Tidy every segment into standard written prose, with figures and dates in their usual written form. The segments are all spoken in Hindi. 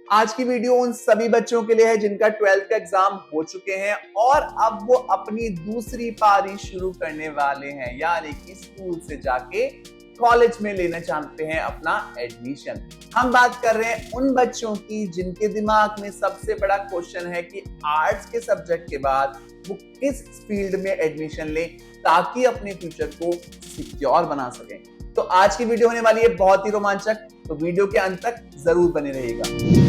आज की वीडियो उन सभी बच्चों के लिए है जिनका 12th का एग्जाम हो चुके हैं और अब वो अपनी दूसरी पारी शुरू करने वाले हैं, यानी कि स्कूल से जाके कॉलेज में लेना चाहते हैं अपना एडमिशन। हम बात कर रहे हैं उन बच्चों की जिनके दिमाग में सबसे बड़ा क्वेश्चन है कि आर्ट्स के सब्जेक्ट के बाद वो किस फील्ड में एडमिशन लें ताकि अपने फ्यूचर को सिक्योर बना सकें। तो आज की वीडियो होने वाली है बहुत ही रोमांचक, तो वीडियो के अंत तक जरूर बने रहिएगा।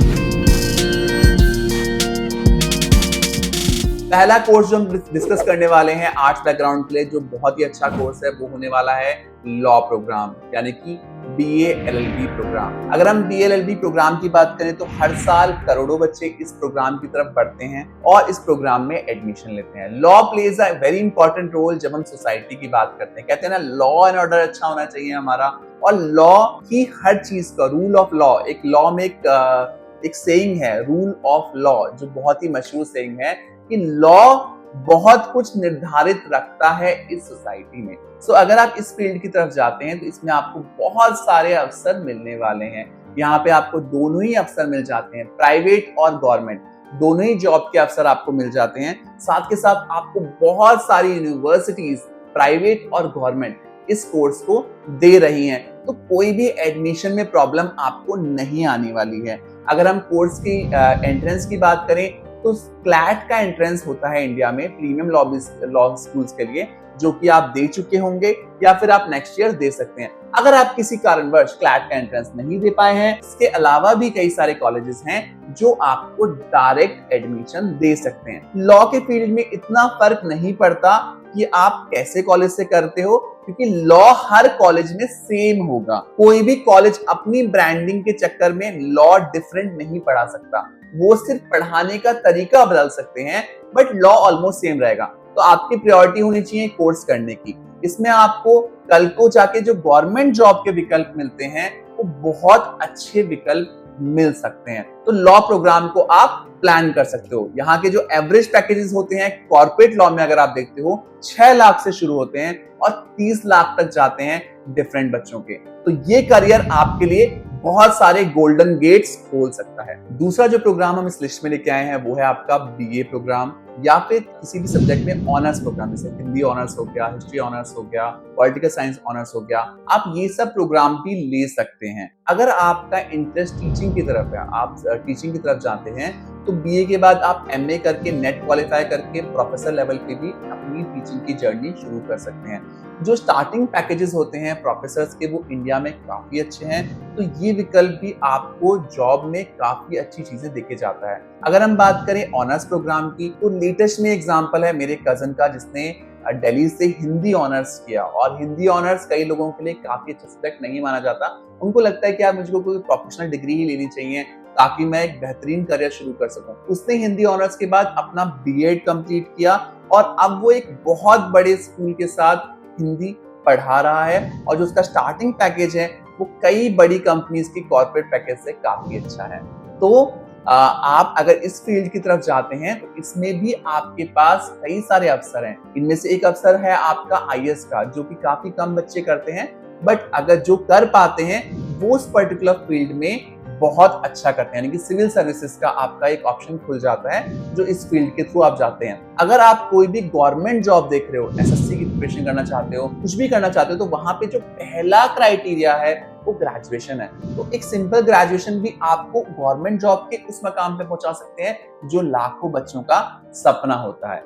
पहला कोर्स जो हम डिस्कस करने वाले हैं आर्ट्स बैकग्राउंड के लिए, जो बहुत ही अच्छा कोर्स है, वो होने वाला है लॉ प्रोग्राम, यानी कि बीए एलएलबी प्रोग्राम। अगर हम बीए एलएलबी प्रोग्राम की बात करें तो हर साल करोड़ों बच्चे इस प्रोग्राम की तरफ बढ़ते हैं और इस प्रोग्राम में एडमिशन लेते हैं। Law plays a very important role जब हम सोसाइटी की बात करते हैं। कहते हैं ना, लॉ एंड ऑर्डर अच्छा होना चाहिए हमारा, और लॉ की हर चीज का रूल ऑफ लॉ, एक लॉ में एक सेइंग है, रूल ऑफ लॉ, जो बहुत ही मशहूर सेइंग है कि लॉ बहुत कुछ निर्धारित रखता है इस सोसाइटी में। सो अगर आप इस फील्ड की तरफ जाते हैं तो इसमें आपको बहुत सारे अवसर मिलने वाले हैं। यहाँ पे आपको दोनों ही अवसर मिल जाते हैं, प्राइवेट और गवर्नमेंट, दोनों ही जॉब के अवसर आपको मिल जाते हैं। साथ के साथ आपको बहुत सारी यूनिवर्सिटीज, प्राइवेट और गवर्नमेंट, इस कोर्स को दे रही हैं, तो कोई भी एडमिशन में प्रॉब्लम आपको नहीं आने वाली है। अगर हम कोर्स की एंट्रेंस की बात करें तो क्लैट का एंट्रेंस होता है इंडिया में प्रीमियम लॉ स्कूल्स के लिए, जो कि आप दे चुके होंगे या फिर आप नेक्स्ट ईयर दे सकते हैं। अगर आप किसी कारणवश क्लैट का एंट्रेंस नहीं दे पाए हैं, इसके अलावा भी कई सारे कॉलेजेस हैं जो आपको डायरेक्ट एडमिशन दे सकते हैं। लॉ के फील्ड में इतना फर्क नहीं पड़ता कि आप कैसे कॉलेज से करते हो, क्योंकि लॉ हर कॉलेज में सेम होगा। कोई भी कॉलेज अपनी ब्रांडिंग के चक्कर में लॉ डिफरेंट नहीं पढ़ा सकता, वो सिर्फ पढ़ाने का तरीका बदल सकते हैं, बट लॉ ऑलमोस्ट सेम रहेगा। तो आपकी प्रायोरिटी होनी चाहिए कोर्स करने की। इसमें आपको कल को जाके जो गवर्नमेंट जॉब के विकल्प मिलते हैं वो बहुत अच्छे विकल्प मिल सकते हैं। तो लॉ प्रोग्राम को आप प्लान कर सकते हो। यहाँ के जो एवरेज पैकेजेस होते हैं कॉर्पोरेट लॉ में, अगर आप देखते हो 6 लाख से शुरू होते हैं और 30 लाख तक जाते हैं डिफरेंट बच्चों के। तो ये करियर आपके लिए बहुत सारे गोल्डन गेट्स खोल सकता है। दूसरा जो प्रोग्राम हम इस लिस्ट में लेके आए हैं वो है आपका बीए प्रोग्राम, या फिर किसी भी सब्जेक्ट में ऑनर्स प्रोग्राम, जैसे हिंदी ऑनर्स हो गया, हिस्ट्री ऑनर्स हो गया, पॉलिटिकल साइंस ऑनर्स हो गया। आप ये सब प्रोग्राम भी ले सकते हैं। अगर आपका इंटरेस्ट टीचिंग की तरफ है, आप टीचिंग की तरफ जाते हैं, तो बीए के बाद आप एमए करके, नेट क्वालिफाई करके प्रोफेसर लेवल पे भी अपनी टीचिंग की जर्नी शुरू कर सकते हैं। जो स्टार्टिंग पैकेजेस होते हैं प्रोफेसर्स के, वो इंडिया में काफी अच्छे हैं, तो ये विकल्प भी आपको जॉब में काफी अच्छी चीजें देके जाता है। अगर हम बात करें ऑनर्स प्रोग्राम की, तो लेटेस्ट में एग्जांपल है मेरे कजन का, जिसने दिल्ली से हिंदी ऑनर्स किया। और हिंदी ऑनर्स कई लोगों के लिए काफी अच्छा सब्जेक्ट नहीं माना जाता। उनको लगता है कि यार मुझको कोई प्रोफेशनल डिग्री ही लेनी चाहिए ताकि मैं एक बेहतरीन करियर शुरू कर सकूं। उसने हिंदी ऑनर्स के बाद अपना बीएड कंप्लीट किया और अब वो एक बहुत बड़े स्कूल के साथ हिंदी पढ़ा रहा है, और जो उसका स्टार्टिंग पैकेज है वो कई बड़ी कंपनीज की कॉर्पोरेट पैकेज से काफी अच्छा है। तो आप अगर इस फील्ड की तरफ जाते हैं तो इसमें भी आपके पास कई सारे अवसर हैं। इनमें से एक अवसर है आपका आईएएस का, जो कि काफी कम बच्चे करते हैं, बट अगर जो कर पाते हैं वो उस पर्टिकुलर फील्ड में बहुत अच्छा करते हैं, यानी कि सिविल सर्विसेज का आपका एक ऑप्शन खुल जाता है जो इस फील्ड के थ्रू आप जाते हैं। अगर आप कोई भी गवर्नमेंट जॉब देख रहे हो, एसएससी की प्रिपरेशन करना चाहते हो, कुछ भी करना चाहते हो, तो वहां पे जो पहला क्राइटेरिया है वो ग्रेजुएशन है। तो एक सिंपल ग्रेजुएशन भी आपको गवर्नमेंट जॉब के उस मकाम पे पहुंचा सकते हैं जो लाखों बच्चों का सपना होता है।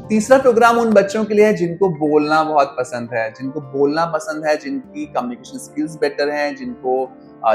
तीसरा प्रोग्राम उन बच्चों के लिए है जिनको बोलना बहुत पसंद है, जिनकी कम्युनिकेशन स्किल्स बेटर हैं, जिनको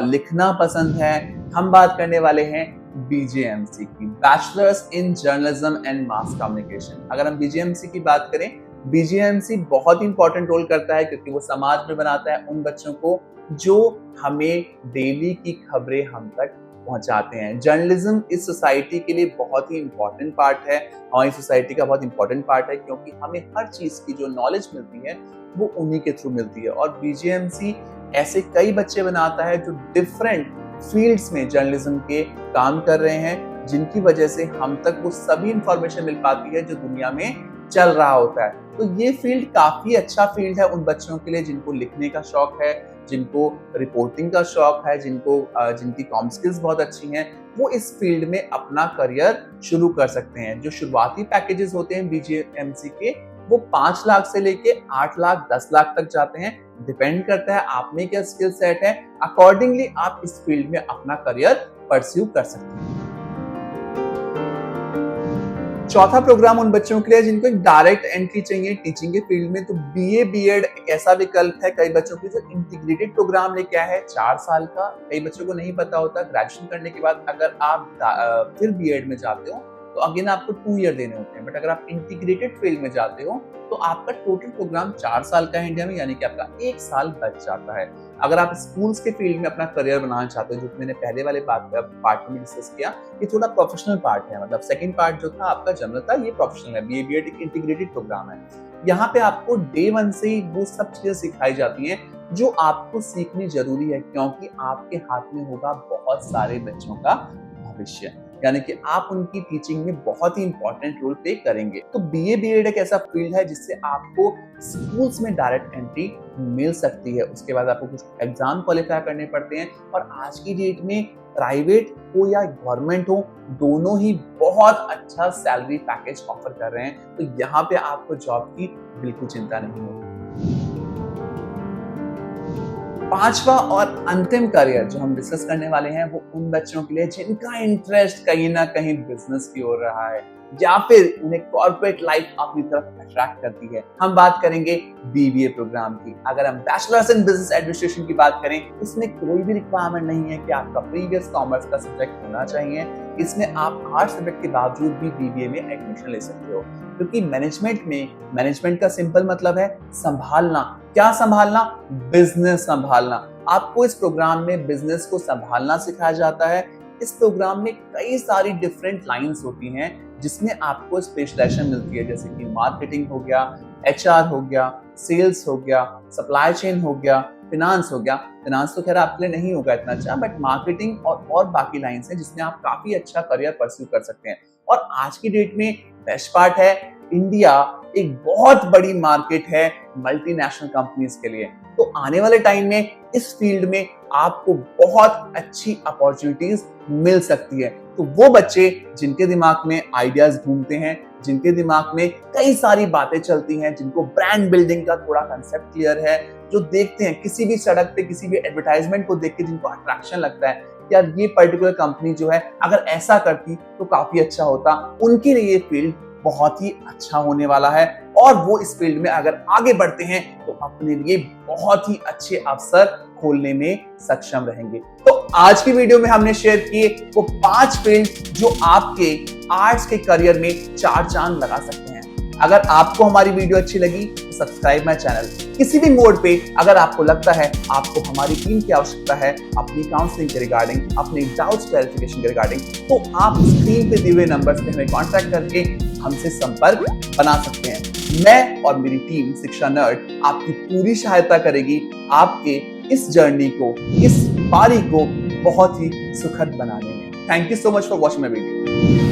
लिखना पसंद है। हम बात करने वाले हैं बीजेएमसी की, bachelors in journalism and mass communication. अगर हम बीजेएमसी की बात करें, बीजेएमसी बहुत इंपॉर्टेंट रोल करता है, क्योंकि वो समाज में बनाता है उन बच्चों को जो हमें डेली की खबरें हम तक पहुंचाते हैं। जर्नलिज्म इस सोसाइटी के लिए बहुत ही इंपॉर्टेंट पार्ट है, हमारी सोसाइटी का बहुत इंपॉर्टेंट पार्ट है, क्योंकि हमें हर चीज की जो नॉलेज मिलती है वो उन्हीं के थ्रू मिलती है। और बीजेएमसी ऐसे कई बच्चे बनाता है जो डिफरेंट फील्ड्स में जर्नलिज्म के काम कर रहे हैं, जिनकी वजह से हम तक वो सभी इंफॉर्मेशन मिल पाती है जो दुनिया में चल रहा होता है। तो ये फील्ड काफी अच्छा फील्ड है उन बच्चों के लिए जिनको लिखने का शौक है, जिनको रिपोर्टिंग का शौक है, जिनकी कॉम स्किल्स बहुत अच्छी हैं, वो इस फील्ड में अपना करियर शुरू कर सकते हैं। जो शुरुआती पैकेजेस होते हैं BGMC के, वो 5 लाख से लेके 8 लाख 10 लाख तक जाते हैं। डिपेंड करता है आप में क्या स्किल सेट है, अकॉर्डिंगली आप इस फील्ड में अपना करियर परस्यू कर सकते हैं। चौथा प्रोग्राम उन बच्चों के लिए जिनको एक डायरेक्ट एंट्री चाहिए टीचिंग के फील्ड में, तो BA B.Ed एक ऐसा विकल्प है कई बच्चों के लिए जो इंटीग्रेटेड प्रोग्राम लेके आया है 4 साल का। कई बच्चों को नहीं पता होता, ग्रेजुएशन करने के बाद अगर आप फिर B.Ed में जाते हो तो अगेन आपको 2 ईयर देने होते हैं, बट अगर आप इंटीग्रेटेड फील्ड में जाते हो तो आपका टोटल प्रोग्राम 4 साल का है इंडिया में, यानी कि आपका 1 साल बच जाता है। अगर आप स्कूल्स के फील्ड में अपना करियर बनाना चाहते हो, जो मैंने पहले वाले पार्ट में डिस्कस किया, ये थोड़ा प्रोफेशनल पार्ट है, मतलब सेकंड पार्ट जो था आपका जनरल था, ये प्रोफेशनल है। BA B.Ed एक इंटीग्रेटेड प्रोग्राम है। यहाँ पे आपको डे 1 से ही वो सब चीजें सिखाई जाती हैं जो आपको सीखनी जरूरी है, क्योंकि आपके हाथ में होगा बहुत सारे बच्चों का भविष्य, यानी कि आप उनकी टीचिंग में बहुत ही इंपॉर्टेंट रोल प्ले करेंगे। तो BA B.Ed एक ऐसा फील्ड है जिससे आपको स्कूल्स में डायरेक्ट एंट्री मिल सकती है। उसके बाद आपको कुछ एग्जाम क्वालिफाई करने पड़ते हैं, और आज की डेट में प्राइवेट हो या गवर्नमेंट हो, दोनों ही बहुत अच्छा सैलरी पैकेज ऑफर कर रहे हैं। तो यहाँ पे आपको जॉब की बिल्कुल चिंता नहीं होगी। पांचवा और अंतिम करियर जो हम डिस्कस करने वाले हैं वो उन बच्चों के लिए जिनका इंटरेस्ट कहीं ना कहीं बिजनेस की ओर रहा है, या फिर उन्हें कॉर्पोरेट लाइफ अपनी तरफ अट्रैक्ट करती है। हम बात करेंगे BBA प्रोग्राम की। अगर हम बैचलर्स इन बिजनेस एडमिनिस्ट्रेशन की बात करें, इसमें कोई भी रिक्वायरमेंट नहीं है कि आपका प्रीवियस कॉमर्स का सब्जेक्ट होना चाहिए। इसमें आप आर्ट्स सब्जेक्ट के बावजूद भी BBA में एडमिशन ले सकते हो, क्योंकि मैनेजमेंट का सिंपल मतलब है संभालना। क्या संभालना? बिजनेस संभालना। आपको इस प्रोग्राम में बिजनेस को संभालना सिखाया जाता है। इस प्रोग्राम में कई सारी डिफरेंट लाइंस होती हैं जिसमें आपको स्पेशलाइजेशन मिलती है, जैसे कि मार्केटिंग हो गया, HR हो गया, सेल्स हो गया, सप्लाई चेन हो गया, फिनांस हो गया। फिनांस तो खैर आपके लिए नहीं होगा इतना अच्छा, बट मार्केटिंग और बाकी लाइंस हैं जिसमें आप काफी अच्छा करियर परस्यू कर सकते हैं। और आज की डेट में बेस्ट पार्ट है, इंडिया एक बहुत बड़ी मार्केट है मल्टीनेशनल कंपनीज के लिए। तो आने वाले टाइम में इस फील्ड में आपको बहुत अच्छी अपॉर्चुनिटीज मिल सकती है। तो वो बच्चे जिनके दिमाग में आइडियाज घूमते हैं, जिनके दिमाग में कई सारी बातें चलती हैं, जिनको ब्रांड बिल्डिंग का थोड़ा कंसेप्ट क्लियर है, जो देखते हैं किसी भी सड़क पे किसी भी एडवर्टाइजमेंट को देख के जिनको अट्रैक्शन लगता है, यार ये पर्टिकुलर कंपनी जो है अगर ऐसा करती तो काफी अच्छा होता, उनके लिए ये फील्ड बहुत ही अच्छा होने वाला है। और वो इस फील्ड में अगर आगे बढ़ते हैं तो अपने लिए बहुत ही अच्छे अवसर खोलने में सक्षम रहेंगे। तो आज की वीडियो में हमने शेयर किए वो 5 फील्ड जो आपके आर्ट्स के करियर में 4 चांद लगा सकते हैं। अगर आपको हमारी वीडियो अच्छी लगी तो सब्सक्राइब माय चैनल। किसी भी मोड पे अगर आपको लगता है आपको हमारी टीम की आवश्यकता है अपनी काउंसलिंग के रिगार्डिंग, अपने डाउट्स क्लैरिफिकेशन के रिगार्डिंग, तो आप स्क्रीन पे दिए हुए नंबर्स पे हमें कांटेक्ट करके हमसे संपर्क बना सकते हैं। मैं और मेरी टीम शिक्षा नर्ड आपकी पूरी सहायता करेगी आपके इस जर्नी को, इस पारी को बहुत ही सुखद बनाने में। Thank you so much for watching my video.